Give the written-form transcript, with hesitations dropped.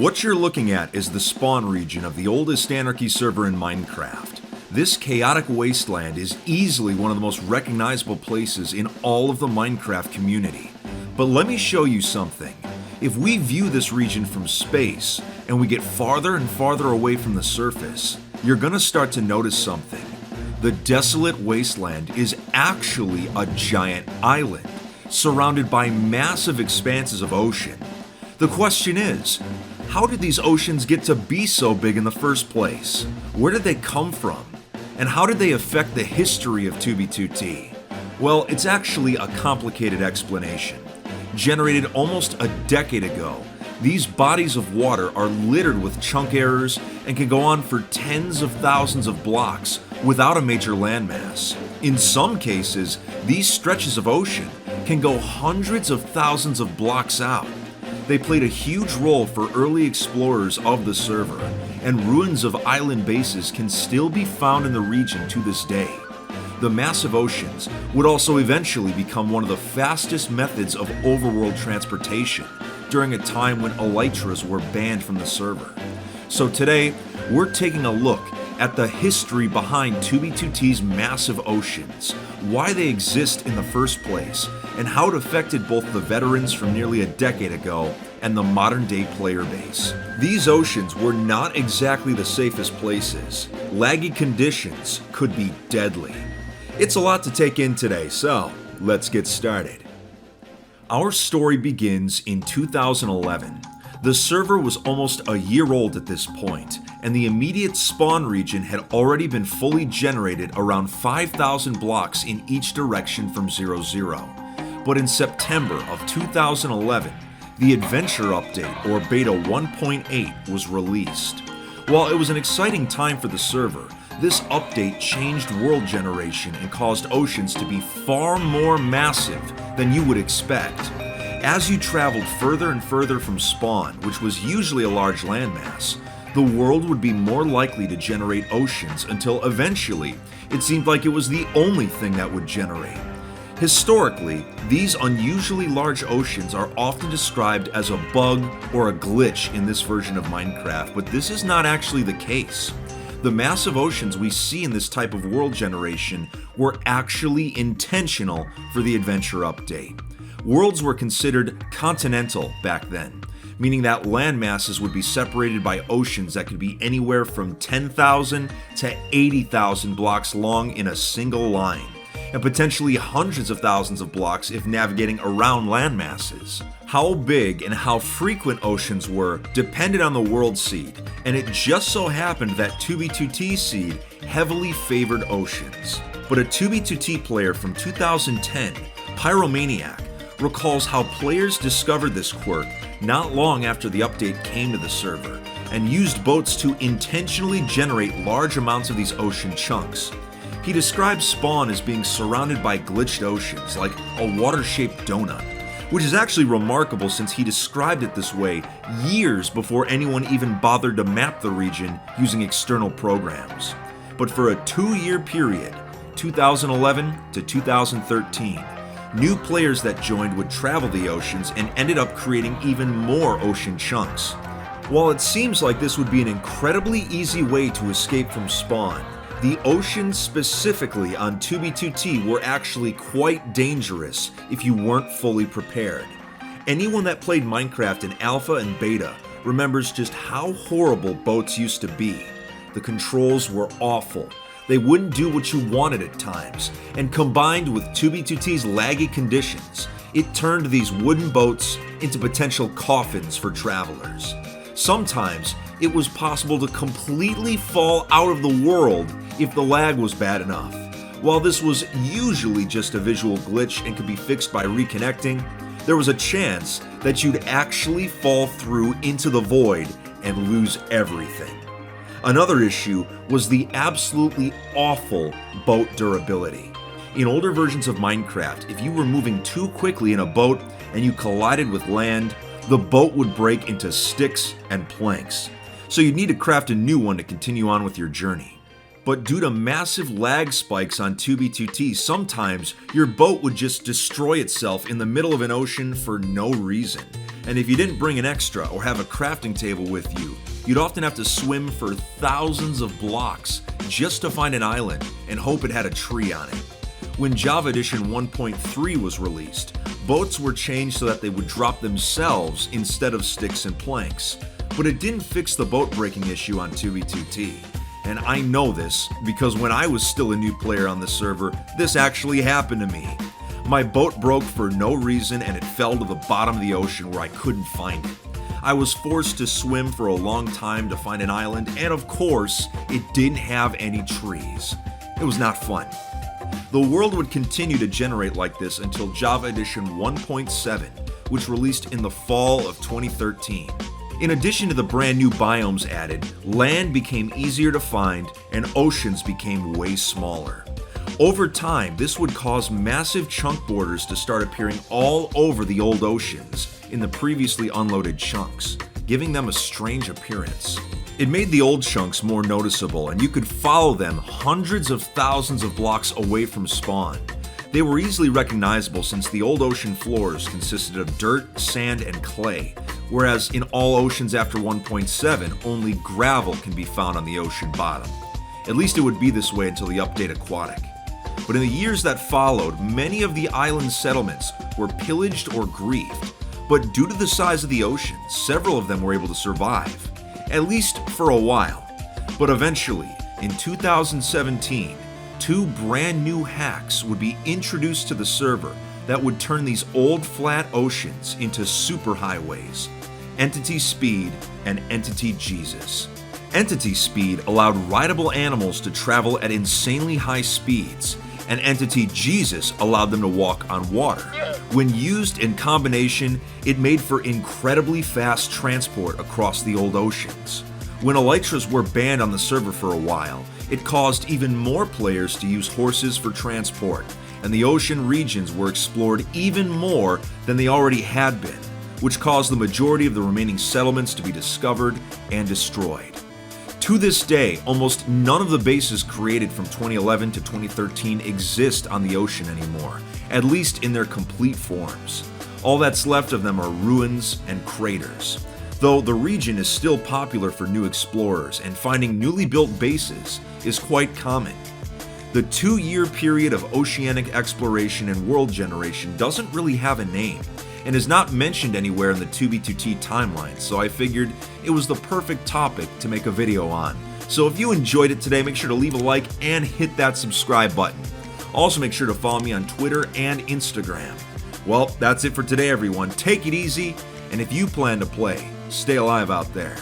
What you're looking at is the spawn region of the oldest anarchy server in Minecraft. This chaotic wasteland is easily one of the most recognizable places in all of the Minecraft community. But let me show you something. If we view this region from space, and we get farther and farther away from the surface, you're gonna start to notice something. The desolate wasteland is actually a giant island, surrounded by massive expanses of ocean. The question is, how did these oceans get to be so big in the first place? Where did they come from? And how did they affect the history of 2b2t? Well, it's actually a complicated explanation. Generated almost a decade ago, these bodies of water are littered with chunk errors and can go on for tens of thousands of blocks without a major landmass. In some cases, these stretches of ocean can go hundreds of thousands of blocks out. They played a huge role for early explorers of the server, and ruins of island bases can still be found in the region to this day. The massive oceans would also eventually become one of the fastest methods of overworld transportation during a time when elytras were banned from the server. So today, we're taking a look at the history behind 2b2t's massive oceans, why they exist in the first place, and how it affected both the veterans from nearly a decade ago and the modern day player base. These oceans were not exactly the safest places. Laggy conditions could be deadly. It's a lot to take in today, so let's get started. Our story begins in 2011. The server was almost a year old at this point, and the immediate spawn region had already been fully generated around 5,000 blocks in each direction from 00. But in September of 2011, the Adventure Update, or Beta 1.8, was released. While it was an exciting time for the server, this update changed world generation and caused oceans to be far more massive than you would expect. As you traveled further and further from spawn, which was usually a large landmass, the world would be more likely to generate oceans until eventually it seemed like it was the only thing that would generate. Historically, these unusually large oceans are often described as a bug or a glitch in this version of Minecraft, but this is not actually the case. The massive oceans we see in this type of world generation were actually intentional for the Adventure Update. Worlds were considered continental back then, meaning that land masses would be separated by oceans that could be anywhere from 10,000 to 80,000 blocks long in a single line, and potentially hundreds of thousands of blocks if navigating around land masses. How big and how frequent oceans were depended on the world seed, and it just so happened that 2b2t seed heavily favored oceans. But a 2b2t player from 2010, Pyromaniac, recalls how players discovered this quirk not long after the update came to the server, and used boats to intentionally generate large amounts of these ocean chunks. He describes spawn as being surrounded by glitched oceans, like a water-shaped donut, which is actually remarkable since he described it this way years before anyone even bothered to map the region using external programs. But for a 2-year period, 2011 to 2013, new players that joined would travel the oceans and ended up creating even more ocean chunks. While it seems like this would be an incredibly easy way to escape from spawn, the oceans specifically on 2b2t were actually quite dangerous if you weren't fully prepared. Anyone that played Minecraft in alpha and beta remembers just how horrible boats used to be. The controls were awful. They wouldn't do what you wanted at times, and combined with 2b2t's laggy conditions, it turned these wooden boats into potential coffins for travelers. Sometimes, it was possible to completely fall out of the world if the lag was bad enough. While this was usually just a visual glitch and could be fixed by reconnecting, there was a chance that you'd actually fall through into the void and lose everything. Another issue was the absolutely awful boat durability. In older versions of Minecraft, if you were moving too quickly in a boat and you collided with land, the boat would break into sticks and planks. So you'd need to craft a new one to continue on with your journey. But due to massive lag spikes on 2b2t's, sometimes your boat would just destroy itself in the middle of an ocean for no reason. And if you didn't bring an extra or have a crafting table with you, you'd often have to swim for thousands of blocks just to find an island and hope it had a tree on it. When Java Edition 1.3 was released, boats were changed so that they would drop themselves instead of sticks and planks. But it didn't fix the boat breaking issue on 2b2t. And I know this because when I was still a new player on the server, this actually happened to me. My boat broke for no reason and it fell to the bottom of the ocean where I couldn't find it. I was forced to swim for a long time to find an island, and of course, it didn't have any trees. It was not fun. The world would continue to generate like this until Java Edition 1.7, which released in the fall of 2013. In addition to the brand new biomes added, land became easier to find and oceans became way smaller. Over time, this would cause massive chunk borders to start appearing all over the old oceans in the previously unloaded chunks, giving them a strange appearance. It made the old chunks more noticeable, and you could follow them hundreds of thousands of blocks away from spawn. They were easily recognizable since the old ocean floors consisted of dirt, sand, and clay, whereas in all oceans after 1.7, only gravel can be found on the ocean bottom. At least it would be this way until the update Aquatic. But in the years that followed, many of the island settlements were pillaged or griefed, but due to the size of the ocean, several of them were able to survive, at least for a while. But eventually, in 2017, two brand new hacks would be introduced to the server that would turn these old flat oceans into superhighways: Entity Speed and Entity Jesus. Entity Speed allowed rideable animals to travel at insanely high speeds, and Entity Jesus allowed them to walk on water. When used in combination, it made for incredibly fast transport across the old oceans. When elytras were banned on the server for a while, it caused even more players to use horses for transport, and the ocean regions were explored even more than they already had been, which caused the majority of the remaining settlements to be discovered and destroyed. To this day, almost none of the bases created from 2011 to 2013 exist on the ocean anymore, at least in their complete forms. All that's left of them are ruins and craters, though the region is still popular for new explorers, and finding newly built bases is quite common. The 2-year period of oceanic exploration and world generation doesn't really have a name, and is not mentioned anywhere in the 2b2t timeline, so I figured it was the perfect topic to make a video on. So if you enjoyed it today, make sure to leave a like and hit that subscribe button. Also make sure to follow me on Twitter and Instagram. Well, that's it for today, everyone. Take it easy, and if you plan to play, stay alive out there.